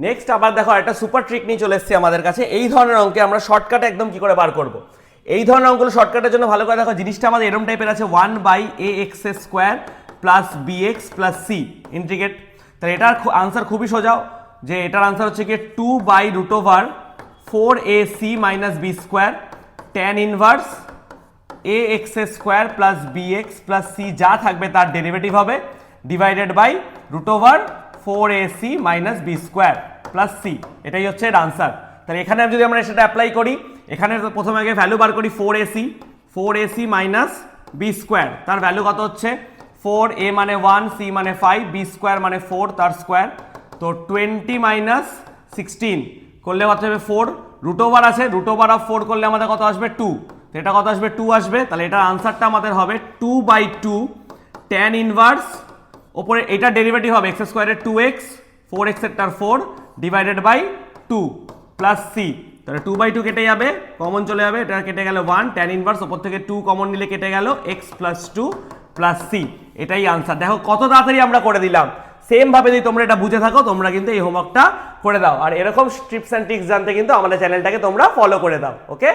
Next আবার দেখো একটা সুপার ট্রিক নিয়ে চলে এসেছি আমাদের কাছে। এই ধরনের অঙ্কে আমরা শর্টকাটে একদম কি করে বার করব। এই ধরনের অঙ্কগুলো শর্টকাটের জন্য ভালো করে দেখো, জিনিসটা আমাদের এরকম টাইপের আছে 1/ax² plus bx plus c integrate. তাহলে এটার আনসার খুবই সোজা, যে এটার আনসার হচ্ছে কি 2/√4ac minus B square tan inverse ax² plus bx plus c যা থাকবে তার ডেরিভেটিভ হবে divided by √4ac minus B square plus c। এটাই হচ্ছে এর আনসার। তাহলে এখানে যদি আমরা সেটা অ্যাপ্লাই করি, এখানে প্রথমে আগে ভ্যালু বার করি 4ac মাইনাস বি স্কোয়ার, তার ভ্যালু কত হচ্ছে 4a মানে 1, c মানে 5, বি স্কোয়ার মানে 4 তার স্কোয়ার। তো 20 মাইনাস 16 করলে কত হবে 4, √ওভার আছে, √4 করলে আমাদের কত আসবে 2, তো এটা কত আসবে 2 আসবে। তাহলে এটার আনসারটা আমাদের হবে 2/2 tan ইনভার্স, ওপরে এটা ডেরিভেটিভ হবে x স্কোয়ারের 2x, 4x এর 4 ডিভাইডেড বাই 2 প্লাস c। তাহলে 2/2 কেটে যাবে, কমন চলে যাবে, এটা কেটে গেল 1, tan ইনভার্স ওপর থেকে 2 কমন নিলে কেটে গেল x প্লাস 2 প্লাস c। এটাই আনসার। দেখো কত তাড়াতাড়ি আমরা করে দিলাম। সেম ভাবে যদি তোমরা এটা বুঝে থাকো, তোমরা কিন্তু এই হোমওয়ার্কটা করে দাও। আর এরকম টিপস অ্যান্ড ট্রিক্স জানতে কিন্তু আমাদের চ্যানেলটাকে তোমরা ফলো করে দাও। ওকে।